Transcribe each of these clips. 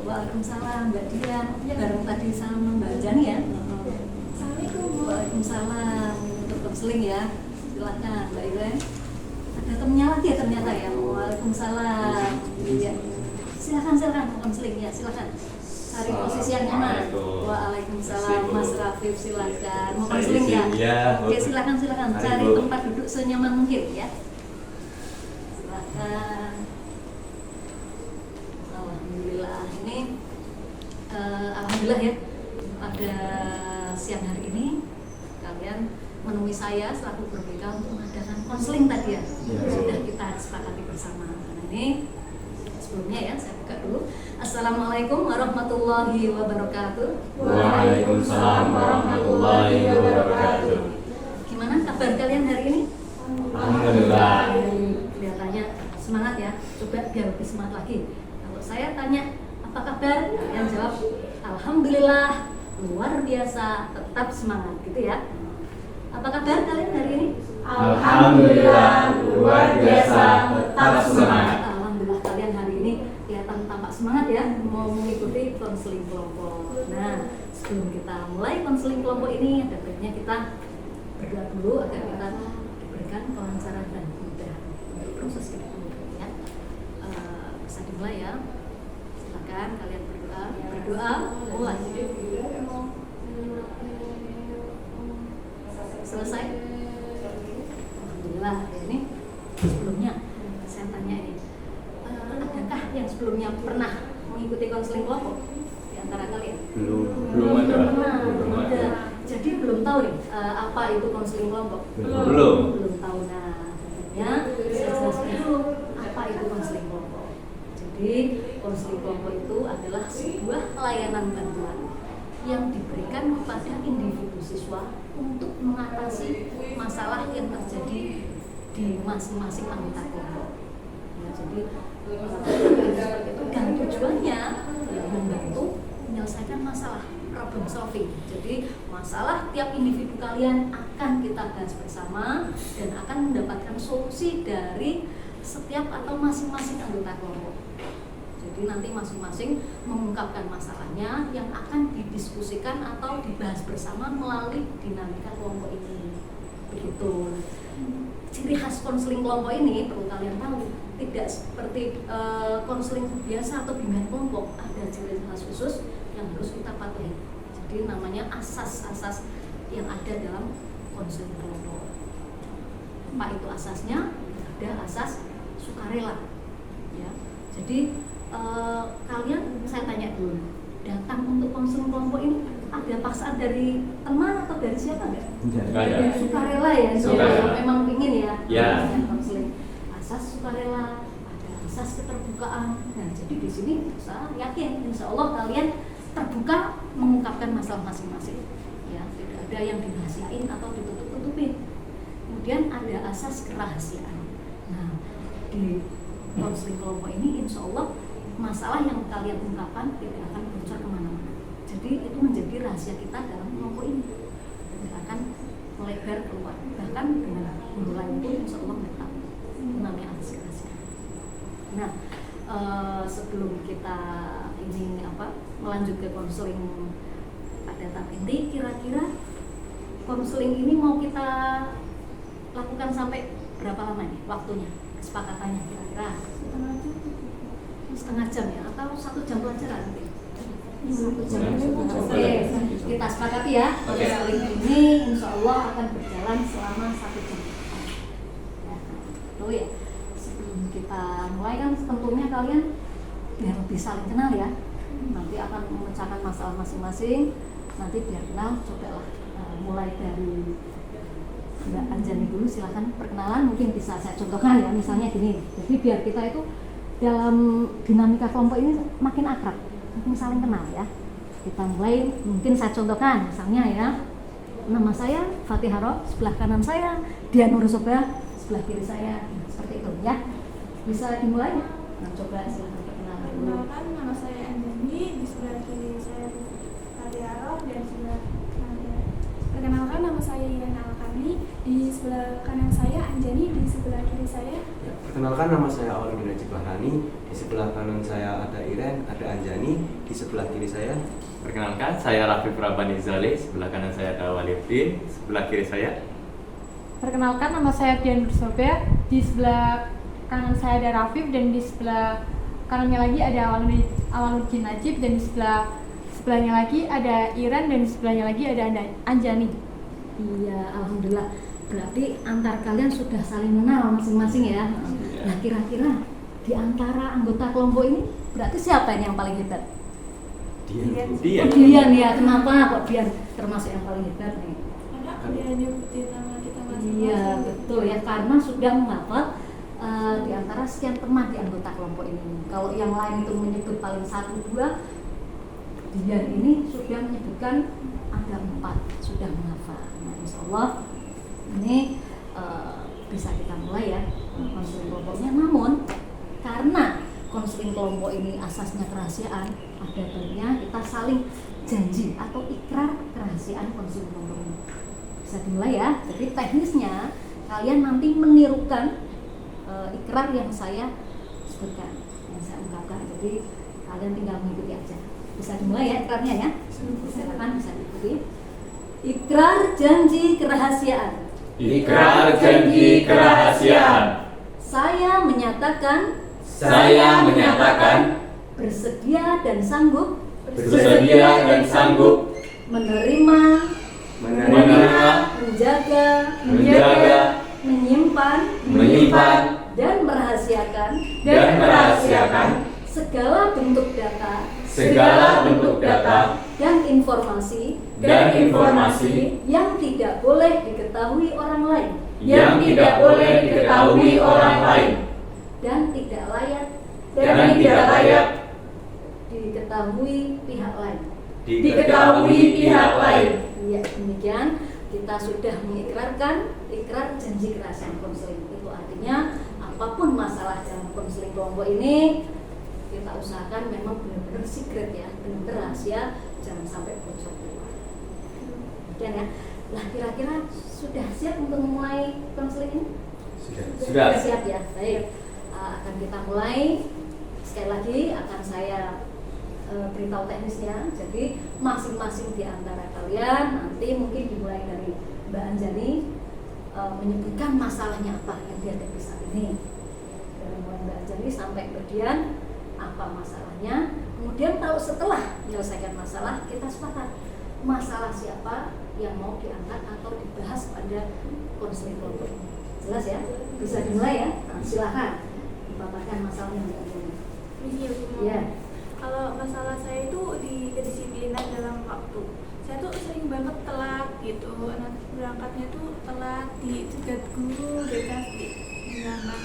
Waalaikumsalam Mbak Dian. Ya bareng tadi sama Mbak Jani ya. Assalamualaikum. Waalaikumsalam. Untuk konseling ya. Silakan Mbak Iren. Ada temennya lagi ya ternyata ya. Waalaikumsalam. Iya. Silakan konseling ya. Silakan. Cari posisi yang nyaman. Waalaikumsalam Mas Rafif, silakan. Mau konseling ya? Oke, silakan. Cari tempat duduk senyaman mungkin ya. Silakan. Alhamdulillah ini alhamdulillah ya, pada siang hari ini kalian menemui saya selaku berbeda untuk mengadakan konseling tadi ya. Sudah kita sepakati bersama. Karena ini sebelumnya ya, saya buka dulu. Assalamualaikum warahmatullahi wabarakatuh. Waalaikumsalam warahmatullahi wabarakatuh. Gimana kabar kalian hari ini? Alhamdulillah. Kelihatannya semangat ya. Coba biar lebih semangat lagi. Kalau saya tanya apa kabar, kalian jawab alhamdulillah, luar biasa, tetap semangat gitu ya. Apa kabar kalian hari ini? Alhamdulillah, luar biasa, tetap semangat. Alhamdulillah kalian hari ini kelihatan tampak semangat ya, mau mengikuti konseling kelompok. Nah, sebelum kita mulai konseling kelompok ini, ada baiknya kita berdoa dulu agar kita diberikan kelancaran dan mudah untuk proses kita ya. Bisa dimulai ya. Silakan kalian berdoa mulai. Selesai. Alhamdulillah. Ini sebelumnya saya tanya ini, adakah yang sebelumnya pernah mengikuti konseling kelompok di antara kalian? Belum ada. Jadi belum tahu nih apa itu konseling kelompok? Belum. Belum tahu. Nah, tentunya saya jelaskan dulu apa itu konseling kelompok. Jadi konseling kelompok itu adalah sebuah layanan bantuan yang diberikan kepada individu siswa untuk mengatasi masalah yang terjadi di masing-masing anggota kelompok. Ya, jadi seperti itu, dan tujuannya ya membantu menyelesaikan masalah, problem solving. Jadi masalah tiap individu kalian akan kita bahas bersama dan akan mendapatkan solusi dari setiap atau masing-masing anggota kelompok. Jadi nanti masing-masing mengungkapkan masalahnya yang akan didiskusikan atau dibahas bersama melalui dinamika kelompok ini. Begitu. Ciri khas konseling kelompok ini perlu kalian tahu, tidak seperti konseling biasa atau bimbingan kelompok. Ada ciri khas khusus yang harus kita patuhi. Jadi namanya asas-asas yang ada dalam konseling kelompok. Apa itu asasnya? Ada asas sukarela. Ya. Jadi kalian, saya tanya dulu, datang untuk konseling kelompok ini ada paksaan dari teman atau dari siapa enggak? Ada. Sukarela ya, Sukarela. memang ingin ya. Ya. Konseling. Asas sukarela, ada asas keterbukaan. Nah, jadi di sini saya yakin, insya Allah kalian terbuka mengungkapkan masalah masing-masing. Ya, tidak ada yang dirahasiain atau ditutup-tutupin. Kemudian ada asas kerahasiaan. Nah, di konseling kelompok ini insya Allah masalah yang kalian ungkapkan tidak akan bocor kemana-mana. Jadi itu menjadi rahasia kita dalam kelompok ini, tidak akan melebar keluar. Bahkan dengan mulai itu insya Allah tetap namanya asas rahasia. Nah, sebelum kita ini melanjut ke konseling pada tahap inti, kira-kira konseling ini mau kita lakukan sampai berapa lama nih waktunya, kesepakatannya kira-kira? Setengah jam ya, atau 1 jam pelajaran nanti? 1 jam. Oke, kita sepakati ya. Konseling ini insya Allah akan berjalan selama 1 jam. Lalu ya, sebelum kita mulai kan tentunya kalian biar lebih saling kenal ya. Nanti akan memecahkan masalah masing-masing. Nanti biar kenal, cobalah mulai dari Mbak Anjani dulu, silahkan perkenalan, mungkin bisa saya contohkan ya, misalnya gini. Jadi biar kita itu dalam dinamika kelompok ini makin akrab, makin saling kenal ya. Kita mulai, mungkin saya contohkan, misalnya ya, nama saya Fatihah Roh, sebelah kanan saya Dian Nursobah, sebelah kiri saya, seperti itu ya. Bisa dimulai? Nah, coba silahkan perkenalan dulu. Perkenalkan, nama saya Anjani, di sebelah kiri saya Fatihah Roh, dan sebelah kanan. Perkenalkan, nama saya Yana Alkami, di sebelah kanan saya Anjani, di sebelah kiri saya Perkenalkan, nama saya Awaludin Najib Bahrani. Di sebelah kanan saya ada Iren, ada Anjani. Di sebelah kiri saya. Perkenalkan, saya Rafif Rabani Zali. Sebelah kanan saya ada Waliuddin. Sebelah kiri saya. Perkenalkan, nama saya Dian Bersober. Di sebelah kanan saya ada Rafif dan di sebelah kanannya lagi ada Awaludin Najib dan di sebelahnya lagi ada Iren dan di sebelahnya lagi ada Anjani. Iya, alhamdulillah. Berarti antar kalian sudah saling mengenal masing-masing ya. Nah, kira-kira di antara anggota kelompok ini berarti siapa ini yang paling hebat? Dian. Oh, Dian ya. Kenapa kok Dian termasuk yang paling hebat nih? Karena dia nyebutin nama kita masing-masing. Iya, betul ya, karena sudah menghafal di antara sekian teman di anggota kelompok ini. Kalau yang lain itu menyebut paling 1-2, Dian ini sudah menyebutkan ada 4, sudah menghafal. Nah, insya Allah ini bisa kita mulai ya konseling kelompoknya. Namun karena konseling kelompok ini asasnya kerahasiaan, ada baiknya kita saling janji atau ikrar kerahasiaan konseling kelompok ini. Bisa dimulai ya. Jadi teknisnya kalian nanti menirukan ikrar yang saya sebutkan, yang saya ungkapkan. Jadi kalian tinggal mengikuti aja. Bisa dimulai ya ikrarnya ya. Silakan bisa diikuti. Ikrar janji kerahasiaan. Ikrar janji kerahasiaan. Saya menyatakan bersedia dan sanggup menerima, menjaga, menyimpan dan merahasiakan segala bentuk data dan informasi yang tidak boleh diketahui orang lain dan tidak layak diketahui pihak lain. Ya, demikian kita sudah mengikrarkan ikrar janji kerahasiaan konseling. Itu artinya apapun masalah dalam konseling kelompok ini kita usahakan memang benar-benar secret ya, benar-benar rahasia, jangan sampai bocor keluar. Demikian ya. Nah, kira-kira sudah siap untuk memulai konseling ini? Sudah. Siap ya. Baik. Akan kita mulai. Sekali lagi akan saya beritahu teknisnya. Jadi masing-masing di antara kalian nanti mungkin dimulai dari Mbak Anjani menyebutkan masalahnya apa yang dihadapi saat ini. Dari mulai Mbak Anjani sampai ke Dian, apa masalahnya. Kemudian kalau setelah menyelesaikan masalah, kita sepakat masalah siapa yang mau diangkat atau dibahas pada konseling kelompok ini. Jelas ya? Bisa dimulai ya? Nah, silakan dipaparkan masalahnya Mbak Anjani. Iya. Kalau masalah saya itu di kedisiplinan dalam waktu. Saya tuh sering banget telat gitu. Nanti berangkatnya tuh telat, dicegat guru, dekan di sana.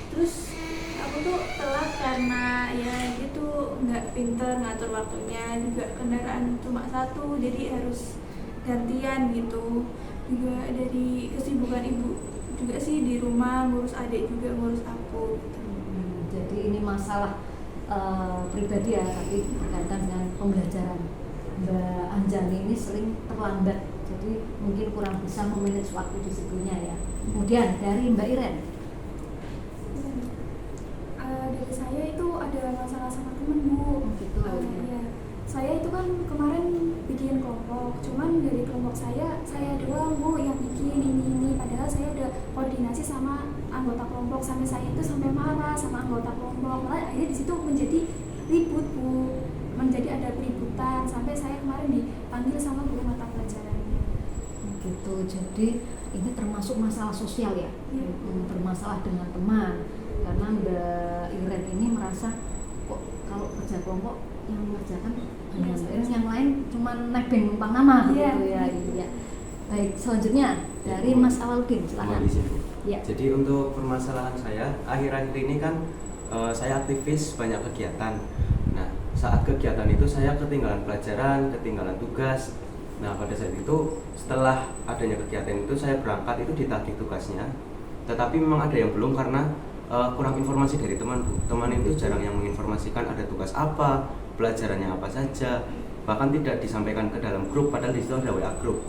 Terus aku tuh telat karena ya gitu nggak pinter ngatur waktunya, juga kendaraan cuma satu, jadi harus gantian gitu. Juga dari kesibukan ibu juga sih di rumah ngurus adik juga ngurus aku. Jadi ini masalah pribadi ya, tapi berkaitan dengan pembelajaran. Mbak Anjani ini sering terlambat, jadi mungkin kurang bisa memanage waktu disiplinnya ya. Kemudian dari Mbak Iren. Dari saya itu ada masalah sama temen Bu. Gitu. Ya. Saya itu kan kemarin bikin kelompok, cuman dari kelompok saya doang Bu yang bikin ini. Padahal saya udah koordinasi sama anggota kelompok, sampai saya itu sampai marah sama anggota kelompok. Malah akhirnya di situ menjadi ribut Bu, menjadi ada keributan sampai saya kemarin dipanggil sama guru mata pelajaran. Gitu. Jadi ini termasuk masalah sosial ya. Bermasalah dengan teman. Karena Mbak Iren ini merasa kok kalau kerja kelompok yang mengerjakan hanya Mbak Iren, yang lain cuma nebeng numpang nama gitu ya. Iya. Baik, selanjutnya dari Mas Awaludin, silakan. Ya. Jadi untuk permasalahan saya akhir-akhir ini kan saya aktivis banyak kegiatan. Nah, saat kegiatan itu saya ketinggalan pelajaran, ketinggalan tugas. Nah, pada saat itu setelah adanya kegiatan itu saya berangkat itu ditagih tugasnya. Tetapi memang ada yang belum karena kurang informasi dari teman Bu. Teman itu jarang yang menginformasikan ada tugas apa, pelajarannya apa saja. Bahkan tidak disampaikan ke dalam grup, padahal di situ ada WA grup.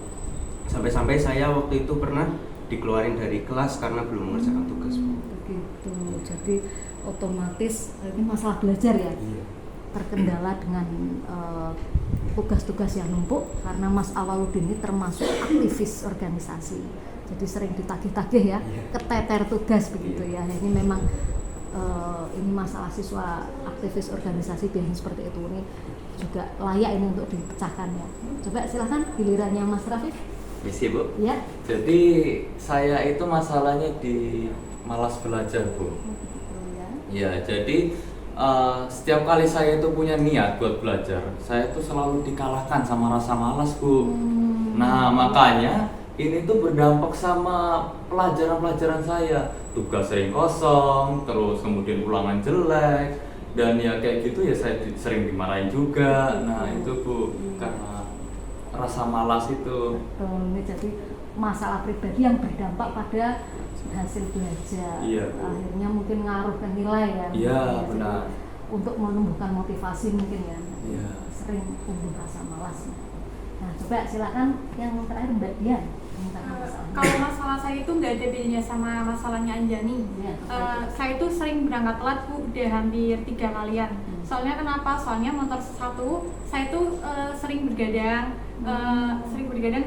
Sampai-sampai saya waktu itu pernah dikeluarin dari kelas karena belum mengerjakan tugas Bu. Begitu. Jadi otomatis ini masalah belajar ya, Iya. terkendala dengan tugas-tugas yang numpuk karena Mas Awaludin ini termasuk aktivis organisasi. Jadi sering ditagih-tagih ya, keteter tugas begitu ya. Ini memang ini masalah siswa aktivis organisasi biasanya seperti itu, ini juga layak ini untuk dipecahkan ya. Coba silahkan gilirannya Mas Rafif. Misi Bu. Ya. Jadi saya itu masalahnya di malas belajar Bu. Ya, jadi setiap kali saya itu punya niat buat belajar, saya itu selalu dikalahkan sama rasa malas Bu. Nah makanya ini tuh berdampak sama pelajaran-pelajaran saya. Tugas sering kosong, terus kemudian ulangan jelek, dan ya kayak gitu ya saya sering dimarahin juga. Nah itu Bu, karena rasa malas itu. Betul, ini jadi masalah pribadi yang berdampak pada hasil belajar. Iya, Bu. Akhirnya mungkin ngaruh ke nilai ya. Iya, Jadi benar. untuk menumbuhkan motivasi mungkin ya. Iya. Sering tumbuh rasa malas. Nah, coba silakan yang terakhir Mbak Dian. Tentang masalahnya. Kalau masalah saya itu nggak ada bedanya sama masalahnya Anjani. Iya, Saya itu sering berangkat telat Bu, udah hampir 3 kalian. Soalnya kenapa? Soalnya motor satu, saya tuh sering bergadang,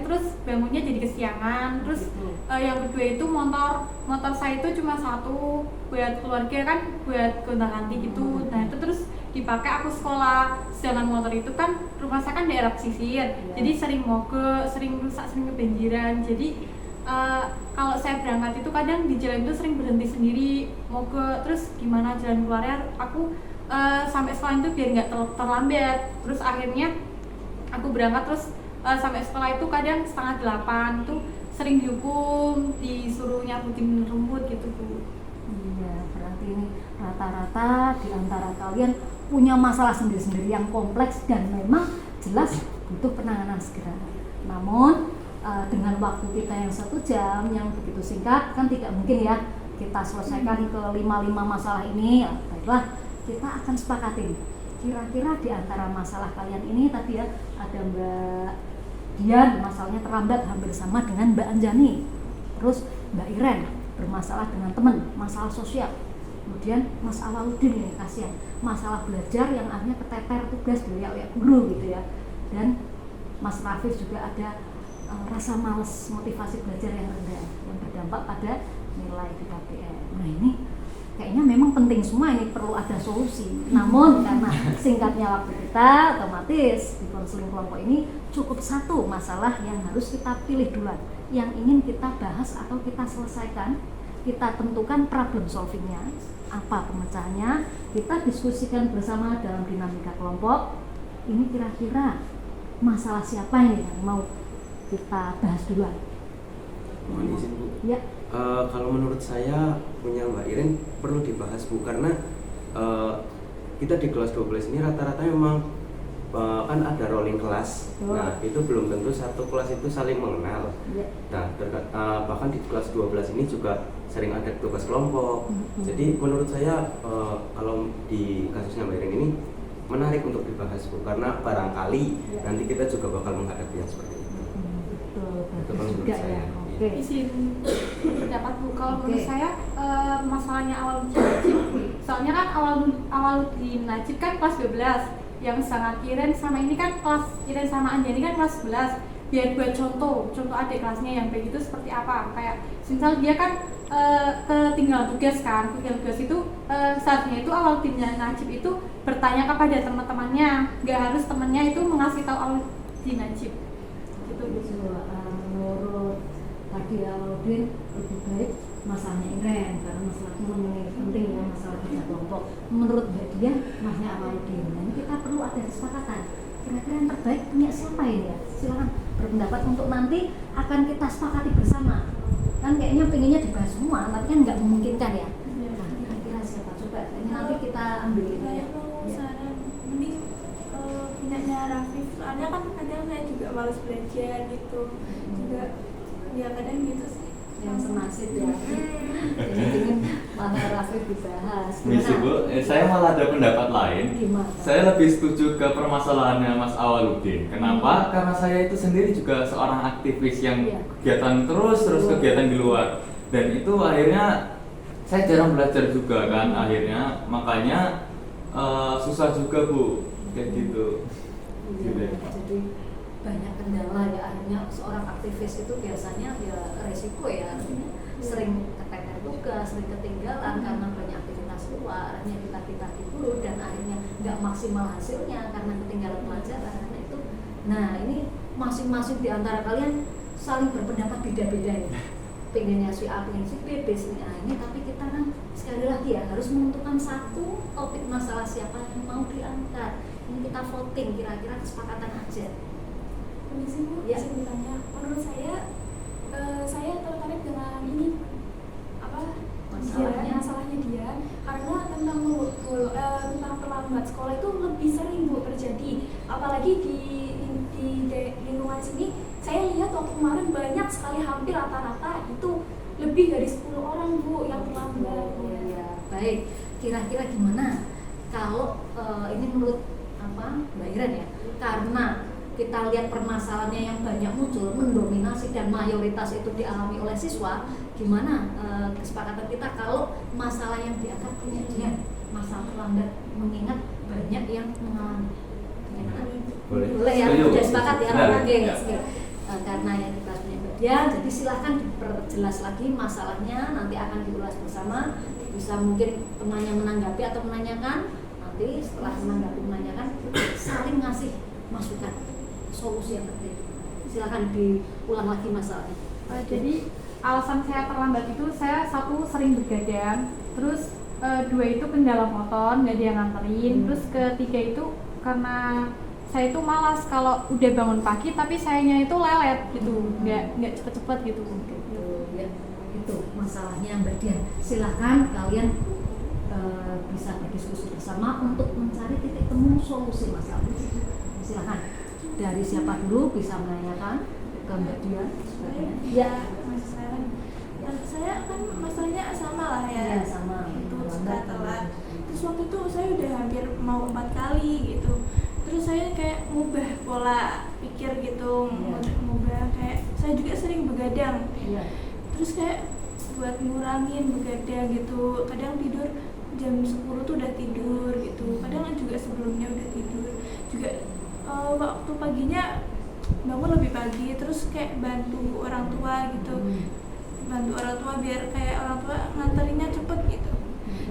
terus bangunnya jadi kesiangan. Terus yang kedua itu motor saya itu cuma satu buat keluarga kan, buat gonta-ganti gitu. Nah itu terus dipakai aku sekolah, sedangkan motor itu kan rumah saya kan daerah pesisir, jadi sering mogok, sering rusak, sering kebanjiran. Jadi kalau saya berangkat itu kadang di jalan itu sering berhenti sendiri, mogok, terus gimana jalan keluarnya aku sampai sekolah itu biar nggak terlambat. Terus akhirnya aku berangkat terus sampai sekolah itu kadang 7:30 itu sering dihukum, disuruh nyabutin rumput gitu Bu. Iya, berarti ini rata-rata di antara kalian punya masalah sendiri-sendiri yang kompleks dan memang jelas butuh penanganan segera. Namun dengan waktu kita yang 1 jam yang begitu singkat kan tidak mungkin ya kita selesaikan ke 5 masalah ini. Baiklah, kita akan sepakatin kira-kira di antara masalah kalian ini tadi ya, ada Mbak Dian masalahnya terlambat hampir sama dengan Mbak Anjani, terus Mbak Iren bermasalah dengan teman, masalah sosial. Kemudian Mas Awaludin ini kasihan, masalah belajar yang akhirnya keteter tugas ya guru gitu ya. Dan Mas Rafif juga ada rasa malas, motivasi belajar yang rendah yang berdampak pada nilai di KPM. Nah ini kayaknya memang penting semua, ini perlu ada solusi. Namun karena singkatnya waktu kita, otomatis di konseling kelompok ini cukup satu masalah yang harus kita pilih duluan, yang ingin kita bahas atau kita selesaikan. Kita tentukan problem solvingnya, apa pemecahannya, kita diskusikan bersama dalam dinamika kelompok. Ini kira-kira masalah siapa ini yang mau kita bahas duluan? Mohon izin Bu. Ya. Kalau menurut saya punya Mbak Iren perlu dibahas Bu, karena kita di kelas 12 ini rata-rata memang kan ada rolling kelas. Nah itu belum tentu satu kelas itu saling mengenal. Ya. Nah bahkan di kelas 12 ini juga sering ada tugas kelompok. Jadi menurut saya kalau di kasusnya Mbak Iren ini menarik untuk dibahas Bu, karena barangkali nanti kita juga bakal menghadapi yang seperti itu. Betul, Itu bagus menurut juga saya. ya. Oke. Izin pendapat Bu, kalau Oke. menurut saya masalahnya Awaludin Najib, soalnya kan Awaludin Najib kan kelas 12, yang sangat Iren sama ini kan kelas Iren sama Anjani kan kelas 11. Biar buat contoh adik kelasnya yang kayak gitu seperti apa, kayak misal dia kan ketinggalan tugas itu saatnya itu Awaludin Najib itu bertanya kepada teman-temannya, nggak harus temannya itu mengasih tahu Awaludin Najib gitu. Menurut tadi Awaludin lebih baik masalahnya Iren karena masalah teman ini penting ya, masalah kerja kelompok. Menurut Mbak Dian masalahnya Awaludin. Nah, ini kita perlu ada kesepakatan. Kira-kira yang terbaik punya siapa ini ya? Silakan berpendapat untuk nanti akan kita sepakati bersama. Kan kayaknya pengennya dibahas semua, tapi kan nggak memungkinkan ya. Nah, kira-kira siapa? Coba ini nanti kita ambil ini ya. Saran mending punyanya Rafif, soalnya kan kadang saya juga malas belajar gitu, juga ya kadang gitu sih. Yang senasib ya. Jadi ingin malah Rafif dibahas. Misi Bu, saya malah ada pendapat lain. Gimana? Saya lebih setuju ke permasalahannya Mas Awaludin. Kenapa? Karena saya itu sendiri juga seorang aktivis yang Iya. kegiatan terus kegiatan di luar. Dan itu akhirnya saya jarang belajar juga kan akhirnya, makanya susah juga Bu kayak gitu. Iya, jadi banyak kendala ya, akhirnya seorang aktivis itu biasanya ya resiko ya, artinya sering keteter tugas, sering ketinggalan karena banyak aktivitas luar, akhirnya kita dulu dan akhirnya nggak maksimal hasilnya karena ketinggalan pelajaran. Nah itu, nah ini masing-masing di antara kalian saling berpendapat beda-beda ya, pengennya si A, pengen si B, si A ini, tapi kita kan sekali lagi ya harus menentukan satu topik masalah siapa yang mau diangkat. Ini kita voting, kira-kira kesepakatan aja. Permisi Bu, Ya. saya bertanya. Menurut saya tertarik dengan ini apa masalahnya dia karena tentang terlambat sekolah itu lebih sering Bu terjadi, apalagi di lingkungan sini. Saya lihat waktu kemarin banyak sekali, hampir rata-rata itu lebih dari 10 orang Bu yang terlambat. Oh ya, baik. Kira-kira gimana kalau ini menurut Mbak Iren ya? Karena kita lihat permasalahannya yang banyak muncul, mendominasi dan mayoritas itu dialami oleh siswa. Gimana kesepakatan kita kalau masalah yang diangkat punya masalah terlambat, mengingat banyak yang mengalami? Boleh ya, Setuju. sudah sepakat ya. Benar. Oke. Ya. Karena yang kita punya bagian, jadi silahkan diperjelas lagi masalahnya, nanti akan diulas bersama. Bisa mungkin penanya menanggapi atau menanyakan, nanti setelah menanyakan saling ngasih masukan solusi yang terbaik. Silahkan diulang lagi masalahnya. Jadi alasan saya terlambat itu, saya satu sering begadang, terus dua itu kendala motor, nggak ada yang nganterin, terus ketiga itu karena saya itu malas kalau udah bangun pagi, tapi sayanya itu lelet gitu, nggak cepet-cepet gitu. Gitu ya, itu masalahnya Mbak Dian. Silahkan kalian bisa berdiskusi bersama untuk mencari titik temu solusi masalah. Silahkan. Dari siapa dulu bisa menanyakan ke Mbak Dian? Ya, saya kan masalahnya sama lah ya. Iya, sama. Itu suka telat. Terus waktu itu saya udah hampir mau 4 kali gitu. Terus saya kayak ngubah pola pikir gitu, ngubah kayak saya juga sering begadang. Iya. Terus kayak buat ngurangin begadang gitu. Kadang tidur jam 10 tuh udah tidur gitu. Kadang juga sebelumnya udah tidur. Juga waktu paginya bangun lebih pagi, terus kayak bantu orang tua gitu. Bantu orang tua biar kayak orang tua nganterinnya cepet gitu.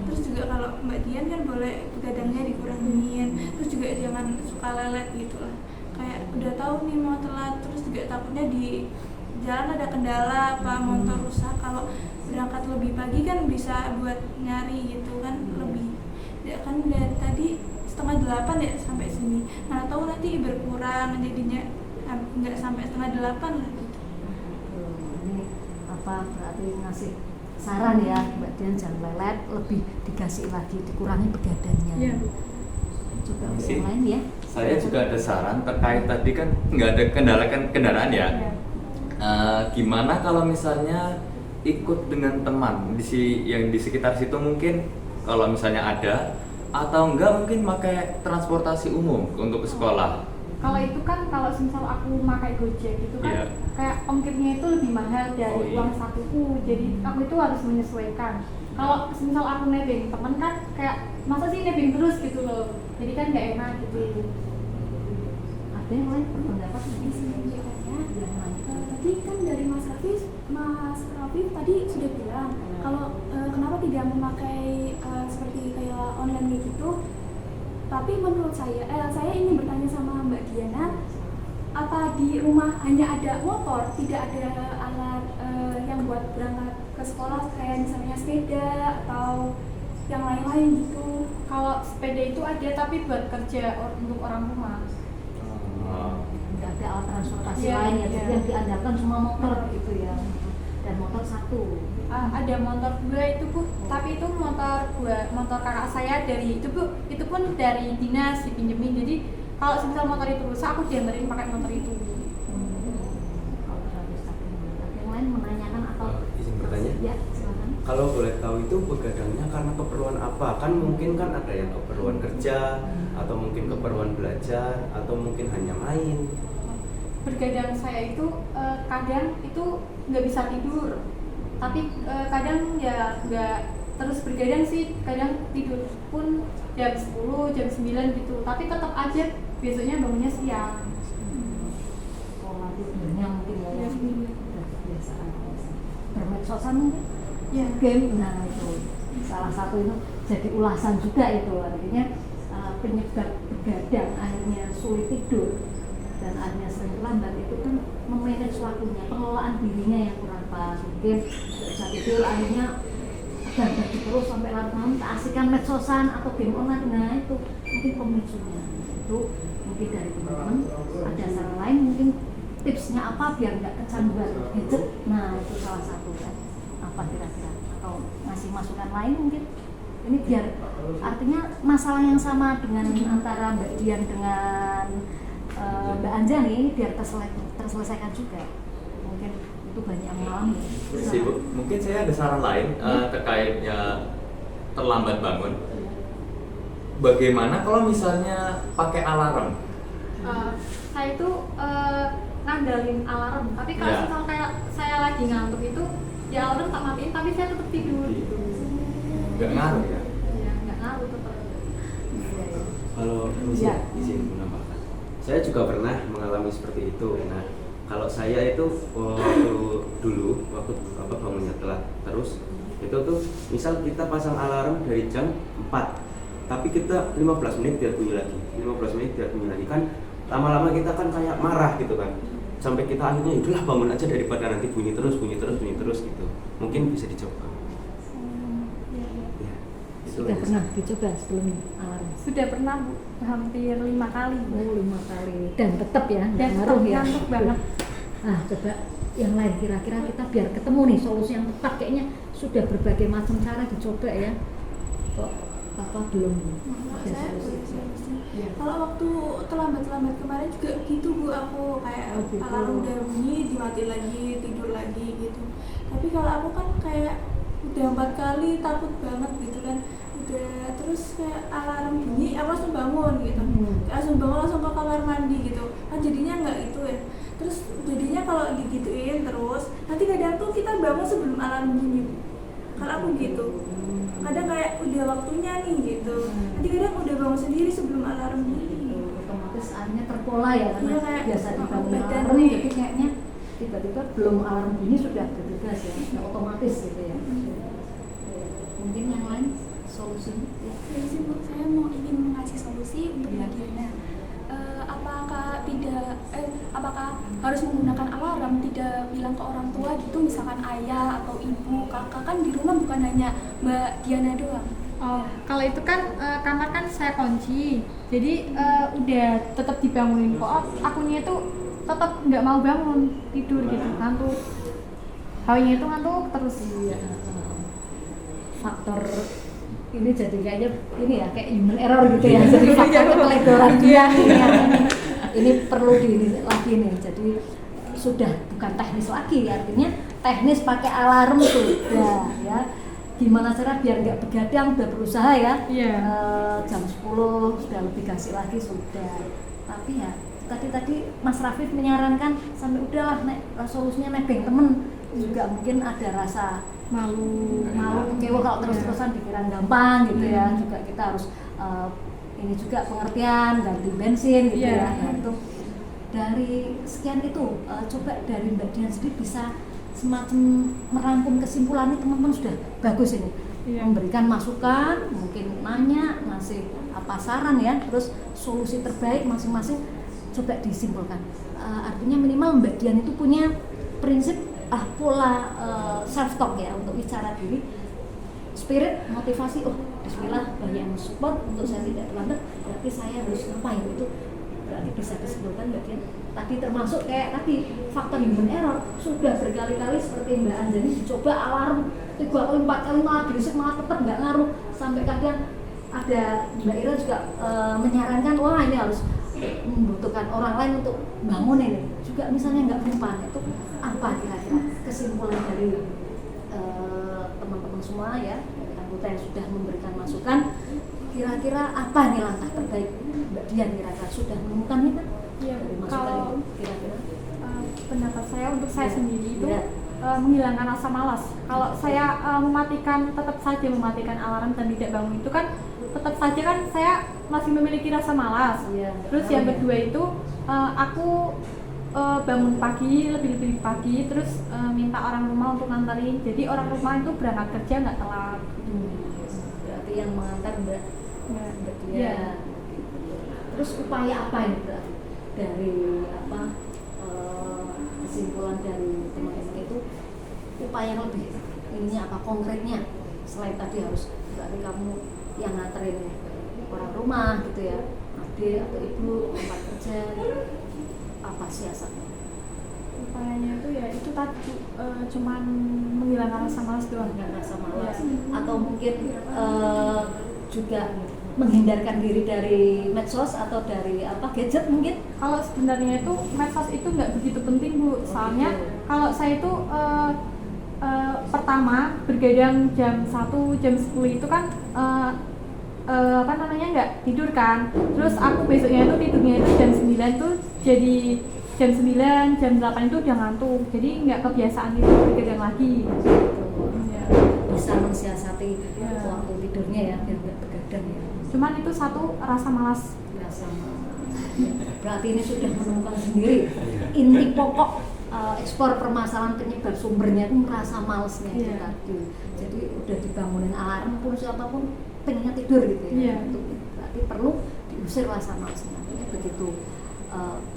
Terus juga kalau Mbak Dian kan boleh begadangnya dikurangin, terus juga jangan suka lelet gitu lah. Kayak udah tahu nih mau telat, terus juga takutnya di jalan ada kendala apa motor rusak. Kalau berangkat lebih pagi kan bisa buat nyari gitu kan, lebih ya kan dari tadi 7:30 ya sampai sini. Nah tahu nanti berkurang jadinya nggak sampai 7:30 lah gitu. Ini berarti ngasih saran ya Mbak Dian, jangan lelet, lebih dikasih lagi, dikurangi begadangnya. Iya. Coba untuk Sih. yang lain ya. Saya juga ada saran terkait tadi kan nggak ada kendaraan ya. Gimana kalau misalnya ikut dengan teman yang di sekitar situ, mungkin kalau misalnya ada, atau enggak mungkin pakai transportasi umum untuk ke sekolah. Kalau itu kan kalau misal aku pakai Gojek gitu kan, Iya. kayak ongkirnya itu lebih mahal dari Oh, iya. uang sakuku, jadi aku itu harus menyesuaikan. Kalau misal aku nebeng temen kan kayak masa sih nebeng terus gitu loh, jadi kan nggak enak gitu. Ada yang lain berpendapat Di sini ceritanya, yang lain? tadi kan dari Mas Rafif tadi sudah bilang kalau kenapa tidak memakai seperti kayak online gitu. Tapi menurut saya ingin bertanya sama Mbak Diana, apa di rumah hanya ada motor, tidak ada alat yang buat berangkat ke sekolah kayak misalnya sepeda atau yang lain-lain gitu? Kalau sepeda itu ada tapi buat kerja untuk orang rumah. Nggak ada alat transportasi Iya, lain ya, iya. jadi yang diandalkan cuma motor gitu ya. Dan motor satu. Ada motor 2 itu Bu, tapi itu motor kakak saya dari itu Bu, itu pun dari dinas dipinjemin. Jadi kalau misal motor itu rusak, aku dianterin pakai motor itu. Kalau habis satu. Ada yang lain menanyakan atau Izin bertanya? Ya, silakan. Kalau boleh tahu itu begadangnya karena keperluan apa? Kan mungkin kan ada yang keperluan kerja, atau mungkin keperluan belajar, atau mungkin hanya main. Bergadang saya itu kadang itu nggak bisa tidur, tapi kadang ya nggak terus bergadang sih, kadang tidur pun jam 10, jam 9 gitu, tapi tetap aja besoknya bangunnya siang. Pola tidurnya mungkin ya Ya, udah kebiasaan bermedsosan mungkin ya. game. Nah itu salah satu itu jadi ulasan juga itu, artinya penyebab begadang akhirnya sulit tidur dan akhirnya sering lambat itu kan memanage waktunya, pengelolaan dirinya yang kurang pas, mungkin tidak bisa tidur akhirnya dan terus sampai larut malam keasikan medsosan atau game online. Nah itu mungkin pemicunya. Itu mungkin dari teman-teman ada saran lain, mungkin tipsnya apa biar nggak kecanduan gadget. Nah itu salah satu kan, apa kira-kira, atau ngasih masukan lain mungkin. Ini biar artinya masalah yang sama dengan antara Mbak Dian dengan Mbak Anja nih biar terselesaikan juga. Mungkin itu banyak yang mengalami. Sih, Bu. Mungkin saya ada saran lain terkaitnya terlambat bangun. Bagaimana kalau misalnya pakai alarm? Saya itu ngandalin alarm, tapi kalau Ya. misalnya kayak saya lagi ngantuk itu ya alarm tak matiin, tapi saya tetap tidur. Nggak ngaruh ya? Ya, nggak ngaruh tetap. Kalau Ya. izin menambahkan, saya juga pernah mengalami seperti itu. Nah, kalau saya itu waktu bangunnya telat terus, itu tuh misal kita pasang alarm dari jam 4, tapi kita 15 menit biar bunyi lagi, 15 menit biar bunyi lagi, kan lama-lama kita kan kayak marah gitu kan, sampai kita akhirnya udahlah bangun aja daripada nanti bunyi terus gitu. Mungkin bisa dicoba. Ya, itu Sudah aja. pernah dicoba sebelum alarm? Sudah pernah, Bu, hampir 5 kali. Oh 5 kali dan tetap ya nggak Dan ngaruh tetap ya. ngantuk banget. Nah coba yang lain kira-kira kita biar ketemu nih solusi yang tepat, kayaknya sudah berbagai macam cara dicoba ya, kok apa belum ada Saya solusi. Ya. kalau waktu terlambat kemarin juga gitu Bu, aku kayak Oh, gitu. alarm udah bunyi dimatiin lagi, tidur lagi gitu. Tapi kalau aku kan kayak udah 4 kali takut banget gitu kan, udah terus kayak alarm bunyi aku langsung bangun gitu, langsung bangun langsung ke kamar mandi gitu kan, jadinya nggak itu ya. Terus jadinya kalau digituin terus nanti kadang tuh kita bangun sebelum alarm bunyi Bu. Kalau aku gitu, kadang kayak udah waktunya nih gitu, nanti kadang udah bangun sendiri sebelum alarm bunyi. Otomatis akhirnya terpola ya, karena Iya, kayak biasa dibangun badan alarm, nih. jadi kayaknya tiba-tiba belum alarm bunyi sudah bergegas ya, nggak otomatis gitu ya. Mungkin yang lain solusinya ya. Jadi sih Bu, saya mau ingin ngasih solusi untuk Iya. Mbak Diana. Apakah harus menggunakan alarm, tidak bilang ke orang tua gitu, misalkan ayah atau ibu, kakak, kan di rumah bukan hanya Mbak Diana doang. Oh, kalau itu kan kamar kan saya kunci, jadi udah tetap dibangunin kok. Akunya itu tetap nggak mau bangun tidur gitu, ngantuk. Hawanya itu ngantuk terus. Iya. Faktor ini jadi kayaknya ini ya kayak human error gitu ya, jadi faktor keteledoran dia ini perlu lagi nih, jadi sudah bukan teknis lagi, artinya teknis pakai alarm sudah ya, gimana cara biar nggak begadang, udah berusaha ya. Iya. Jam 10 sudah lebih kasih lagi sudah, tapi ya tadi Mas Rafif menyarankan sampai udahlah solusinya nebeng temen juga, mungkin ada rasa malu kecewa kalau terus-terusan dikira gampang gitu ya, juga kita harus ini juga pengertian, ganti bensin gitu ya. Nah, itu dari sekian itu coba dari Mbak Dian sendiri bisa semacam merangkum kesimpulannya, teman-teman sudah bagus ini. Iya. Memberikan masukan, mungkin nanya, ngasih apa saran ya, terus solusi terbaik masing-masing coba disimpulkan. Artinya minimal Mbak Dian itu punya prinsip pola self talk ya, untuk bicara diri, spirit, motivasi, bismillah banyak yang support untuk saya tidak terlambat, berarti saya harus ngapain, itu berarti bisa disimpulkan Mbak Dian. Tadi termasuk kayak tadi faktor human error, sudah berkali-kali seperti Mbak Anjani dicoba alarm 3 kali 4 kali malah berisik, malah tetap nggak ngaruh, sampai kadang ada Mbak Ira juga menyarankan wah ini harus membutuhkan orang lain untuk bangun ini juga, misalnya nggak mempan. Itu apa kira-kira kesimpulan dari teman-teman semua ya, anggota yang sudah memberikan masukan, kira-kira apa nih langkah terbaik Mbak Dian, kira-kira sudah menemukan nih kan? Iya, Dari masukan kalau itu kira-kira pendapat saya untuk saya sendiri itu Iya. menghilangkan rasa malas. Kalau saya tetap saja mematikan alarm dan tidak bangun itu kan tetap saja kan saya masih memiliki rasa malas. Iya. Terus yang kedua itu aku bangun pagi, lebih pagi, terus minta orang rumah untuk nganterin. Jadi orang rumah itu berangkat kerja nggak telat. Berarti yang mengantar mbak dia. Iya. Terus upaya apa ini Mbak? Dari kesimpulan dari teman-teman itu upaya yang lebih ininya apa konkretnya selain tadi harus berarti kamu yang nganterin orang rumah gitu ya, adik atau ibu tempat kerja gitu. Apa siasatnya? Upayanya itu ya itu tadi cuman menghilangkan rasa malas doang. Dengan rasa malas Iya. atau mungkin juga menghindarkan diri dari medsos atau dari gadget mungkin? Kalau sebenarnya itu medsos itu nggak begitu penting Bu, soalnya kalau saya itu pertama bergadang jam 1, jam 10 itu kan nggak tidur kan, terus aku besoknya itu tidurnya itu jam 9 tuh jadi jam 9, jam 8 itu udah ngantuk, jadi nggak kebiasaan itu bergadang lagi. Ya. Bisa mensiasati Ya. waktu tidurnya ya biar nggak begadang ya. Cuman itu satu rasa malas. Rasa malas. Berarti ini sudah menemukan sendiri inti pokok ekspor permasalahan penyebab sumbernya itu merasa malesnya itu Iya. tadi. Jadi udah dibangunin alarm pun siapapun pengennya tidur gitu ya. Iya. Itu berarti perlu diusir rasa malesnya. Ya, begitu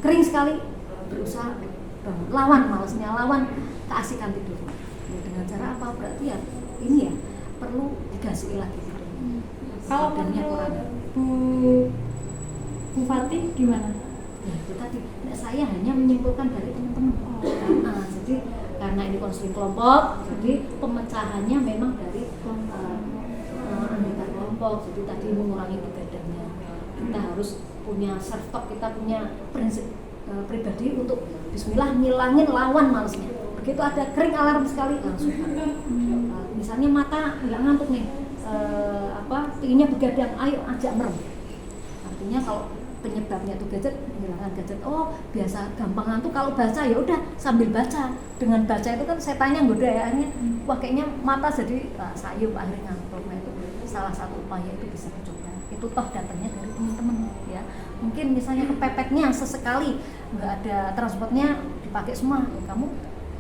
kering sekali berusaha bangun, lawan malesnya, lawan keasikan tidur. Ya, dengan cara apa? Berarti ya ini ya perlu digasih lagi tidurnya. Kalau Tidurnya kurang. menurut Bu Fatih gimana? Ya, itu tadi saya hanya menyimpulkan dari teman-teman. Jadi karena ini konseling kelompok, jadi pemecahannya memang dari anggota kelompok. Jadi tadi mengurangi begadangnya. Kita harus punya self talk, kita punya prinsip pribadi untuk bismillah ngilangin lawan malesnya. Begitu ada kering alarm sekali langsung. Misalnya mata nggak ngantuk nih, inginnya begadang, ayo ajak merem. Artinya kalau penyebabnya itu gadget, hilangkan gadget. Oh, biasa gampang ngantuk kalau baca, ya udah sambil baca. Dengan baca itu kan setannya goda ya, akhirnya wah kayaknya mata jadi sayup akhirnya ngantuk. Nah itu salah satu upaya itu bisa dicoba. Itu toh datangnya dari teman-teman ya. Mungkin misalnya kepepetnya sesekali nggak ada transportnya dipakai semua, ya kamu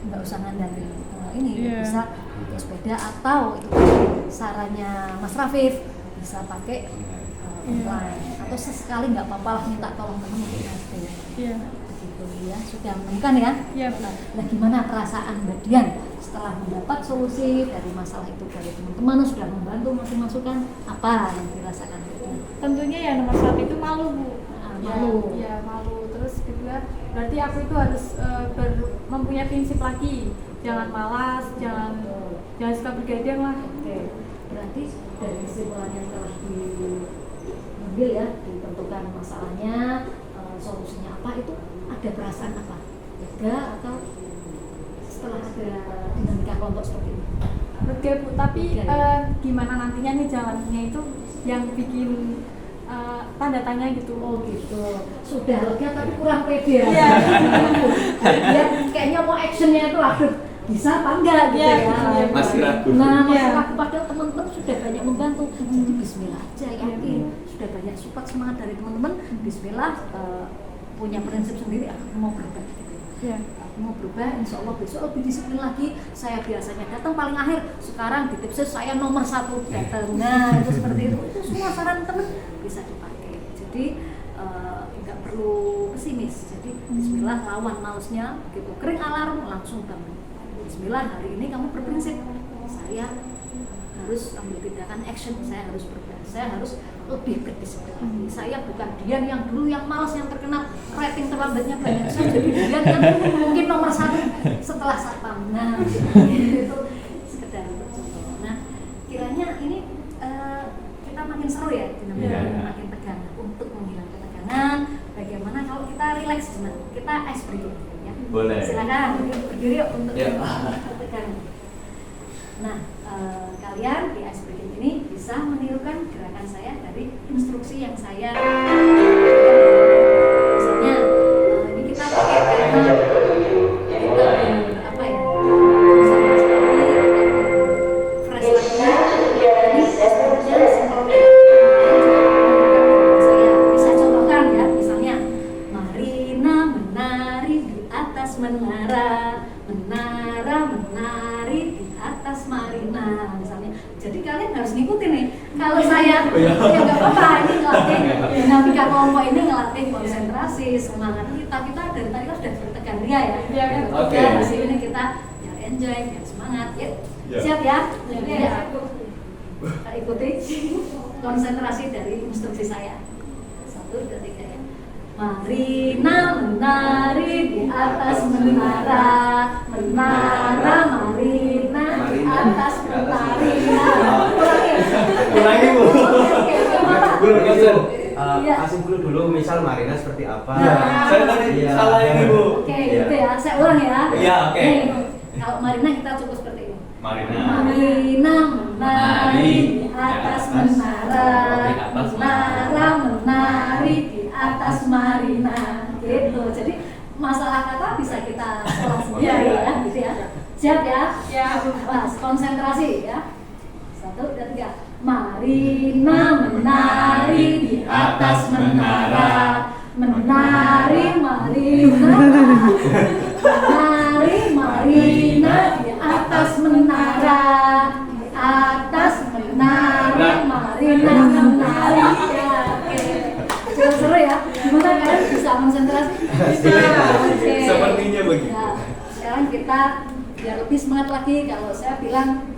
nggak usah ngandalin ini. Yeah. Bisa pakai sepeda atau itu sarannya Mas Rafif bisa pakai online atau sesekali nggak apa-apa lah minta tolong teman untuk ngasih. Iya. Begitu ya, sudah menemukan ya. Iya benar. Nah gimana perasaan Mbak Dian setelah mendapat solusi dari masalah itu dari teman-teman sudah membantu masih masukan, apa yang dirasakan Mbak Dian? Tentunya ya nomor satu itu malu Bu. Malu. Ya malu. Terus kedua berarti aku itu harus mempunyai prinsip lagi, jangan malas, jangan suka bergadang lah. Oke, berarti dari kesimpulan yang telah diambil ya, ditentukan masalahnya, solusinya apa, itu ada perasaan apa? Lega atau setelah ada dinamika kelompok seperti ini? Lega Bu, tapi Lega, ya? gimana nantinya nih jalannya itu yang bikin tanda tanya gitu. Oh gitu, sudah lega tapi kurang pede ya? Iya. Dia kayaknya mau actionnya itu aduh bisa apa enggak gitu Iya, ya? iya, Masih ragu. Nah, masih Iya. ragu padahal teman-teman sudah banyak membantu. Jadi Bismillah aja yakin, sudah banyak support semangat dari teman-teman. Bismillah punya prinsip sendiri, aku mau berubah. Gitu. Iya. Aku mau berubah, insya Allah besok lebih disiplin lagi. Saya biasanya datang paling akhir, sekarang di tipsnya saya nomor 1 datang. Nah, itu seperti itu. Itu semua saran teman bisa dipakai. Jadi nggak perlu pesimis. Jadi Bismillah lawan malesnya, begitu kering alarm langsung bangun. Bismillah hari ini kamu berprinsip, saya harus ambil tindakan action, saya harus berubah, saya harus lebih berdisiplin lagi. Saya bukan Dian yang dulu yang malas, yang terkenal rating terlambatnya banyak, saya jadi Dian yang mungkin nomor 1 setelah satpam. Nah itu sekedar untuk contoh. Nah kiranya ini kita makin seru ya, dinamikanya makin tegang. Untuk menghilangkan ketegangan, bagaimana kalau kita relax sebentar, kita ice breaking ya. Boleh. Silakan berdiri yuk untuk Ya. tegang. Nah kalian di ice breaking ini bisa menirukan gerakan saya dari instruksi yang saya misalnya ini kita pakai tema kita apa ya menara, menara menari di atas marina misalnya. Jadi kalian harus ngikutin nih. Kalau saya ya nggak apa-apa, ini ngelatih dinamika kelompok, ini ngelatih konsentrasi, semangat kita dari tadi kan sudah bertegan ria ya. Oke. Di sini kita biar enjoy, biar semangat. Yuk, siap ya? Ya. Kita ikuti konsentrasi dari instruksi saya. 1, 2, 3 ya. Marina menari di atas menara, menara Marina di atas menarina. Ulangi Bu. Iya. Kasih dulu misal Marina seperti apa. Saya tadi Iya. salah ini Bu. Oke, gitu ya. Saya ulang ya. Iya, oke. Nih, kalau Marina kita cukup seperti ini. Marina. Marina menari di atas menara, menara menari di atas marina, gitu. Jadi masalah kata bisa kita olah sendiri ya, gitu ya. Siap ya? Ya. Pas konsentrasi ya. 1, 2, 3. Marina menari di atas menara, menari Marina, menari Marina di atas menara, di atas menara Marina menari. Ya, oke. Cukup seru ya. Gimana kalian bisa konsentrasi? Oke. Sepertinya begitu. Ya, sekarang kita biar lebih semangat lagi. Kalau saya bilang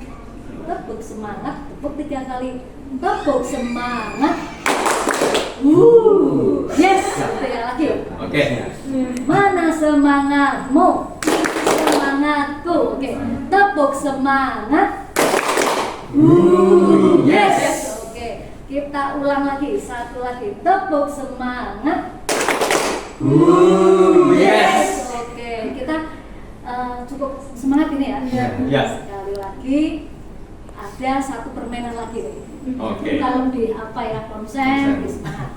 tepuk semangat, tepuk 3 kali. Tepuk semangat. Yes, gitu ya lagi. Oke. Mana semangatmu? Semangatku. Oke. Tepuk semangat. Yes. Oke. Kita ulang lagi. 1 lagi. Tepuk semangat. Yes. Oke. Kita cukup semangat ini ya. Ya. Sekali lagi. Ada 1 permainan lagi nih. Oke. Kalau di apa ya, konsen, di semangat.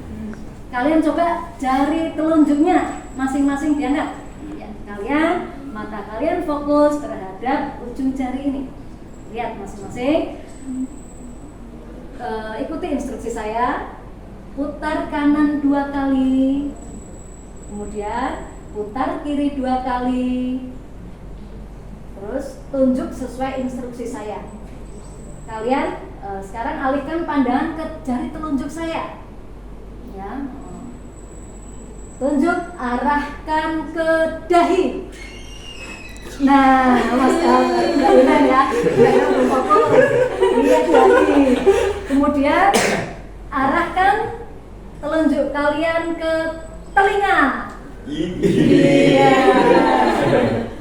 Kalian coba jari telunjuknya masing-masing diangkat. Ya, kalian, mata kalian fokus terhadap ujung jari ini. Lihat masing-masing. Ikuti instruksi saya. Putar kanan 2 kali. Kemudian putar kiri 2 kali. Terus tunjuk sesuai instruksi saya. Kalian sekarang alihkan pandangan ke jari telunjuk saya. Ya. Tunjuk, arahkan ke dahi. Nah, Mas Kalian ya. Belum fokus. Lihat dahi. Kemudian arahkan telunjuk kalian ke telinga. Iya.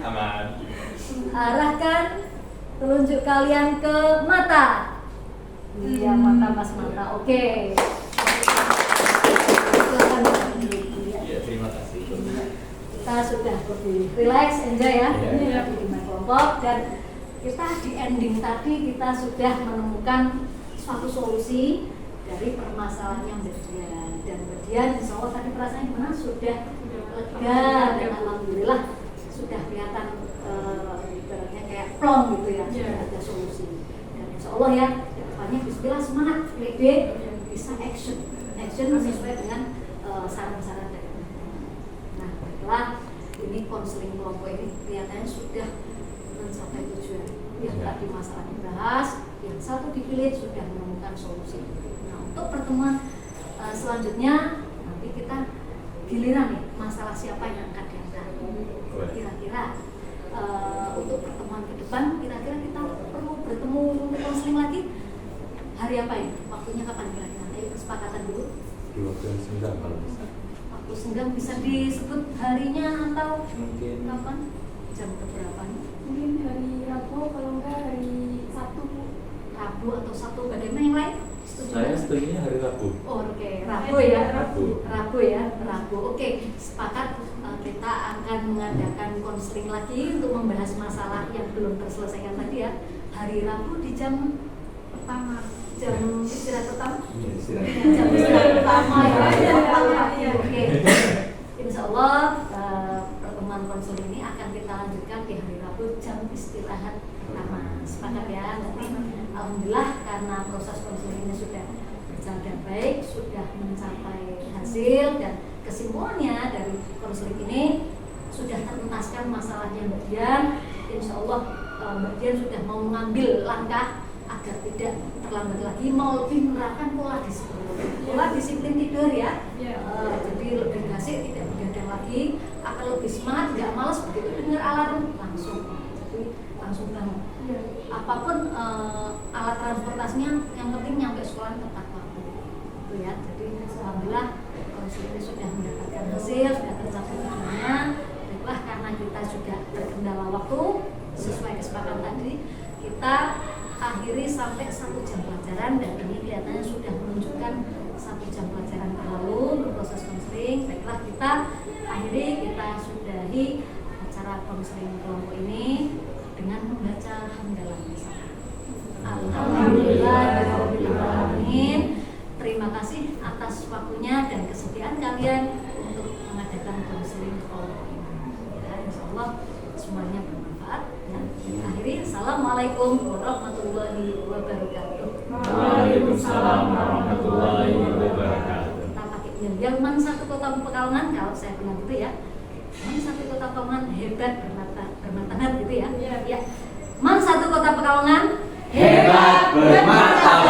Aman. Arahkan telunjuk kalian ke mata. Iya, mata pas mata. Oke. Silakan dilihat. Ya, terima kasih. Kita sudah lebih relax, enjoy ya. Iya. Di kelompok dan kita di ending tadi kita sudah menemukan suatu solusi dari permasalahan yang berdian dan insya Allah tadi perasaannya gimana? Sudah lega dan alhamdulillah sudah kelihatan ibaratnya kayak plong gitu ya, sudah ada solusi dan insya Allah ya depannya bismillah semangat pede bisa action sesuai dengan saran-saran dari teman-teman. Nah setelah ini konseling kelompok ini kelihatannya sudah mencapai tujuan yang tadi masalah dibahas, yang satu dipilih sudah menemukan solusi. Nah untuk pertemuan selanjutnya nanti kita giliran nih masalah siapa yang akan diangkat. Kira-kira untuk pertemuan ke depan kira-kira kita perlu bertemu untuk konseling lagi hari apa ya? Waktunya kapan kira-kira? Ayo kesepakatan dulu. Di waktu yang senggang kalau bisa. Waktu senggang bisa disebut harinya atau Mungkin kapan? Jam berapa nih? Mungkin hari Rabu, kalau enggak hari Sabtu. Rabu atau Sabtu, bagaimana yang lain? Setuju? saya setujunya hari Rabu. Oh, oke. Rabu ya. Rabu. Ya. Rabu. Oke. Sepakat kita akan mengadakan konseling lagi untuk membahas masalah yang belum terselesaikan tadi ya. Hari Rabu di jam pertama. Jam istirahat pertama. Jam istirahat pertama ya. Oke. Insya Allah pertemuan konseling ini akan kita lanjutkan di hari Rabu jam istirahat pertama. Sepakat ya. Nanti alhamdulillah karena proses konseling ini sudah berjalan dengan baik, sudah mencapai hasil dan kesimpulannya dari konseling ini sudah tuntaskan masalahnya Mbak Dian. Insya Allah Mbak Dian sudah mau mengambil langkah agar tidak terlambat lagi, mau lebih menerapkan pola disiplin tidur ya. Jadi lebih basic, tidak begadang lagi, akan lebih semangat, nggak malas begitu dengar alarm langsung, jadi langsung bangun. Apapun alat transportasinya, yang penting nyampe sekolah tepat waktu, itu ya. Jadi alhamdulillah konsili sudah mendapatkan hasil, sudah tercapai tujuannya. Baiklah, karena kita sudah terkendala waktu sesuai kesepakatan tadi, kita akhiri sampai 1 jam pelajaran, dan ini kelihatannya sudah menunjukkan 1 jam pelajaran berlalu untuk proses konseling. Baiklah, kita akhiri, kita sudahi acara konseling kelompok ini dengan membaca hamdalah bersama. Alhamdulillahirabbil alamin. Terima kasih atas waktunya dan kesediaan kalian untuk mengadakan konseling kelompok ini. Ya, insyaallah semuanya bermanfaat. Ya, kita akhiri. Assalamualaikum warahmatullahi wabarakatuh. Waalaikumsalam warahmatullahi wabarakatuh. Kita pakai yang Man Satu Kota Pekalongan, kalau saya bilang gitu ya. Man Satu Kota Pekalongan hebat bermartabat gitu ya. Ya. Man Satu Kota Pekalongan Hebat bermartabat.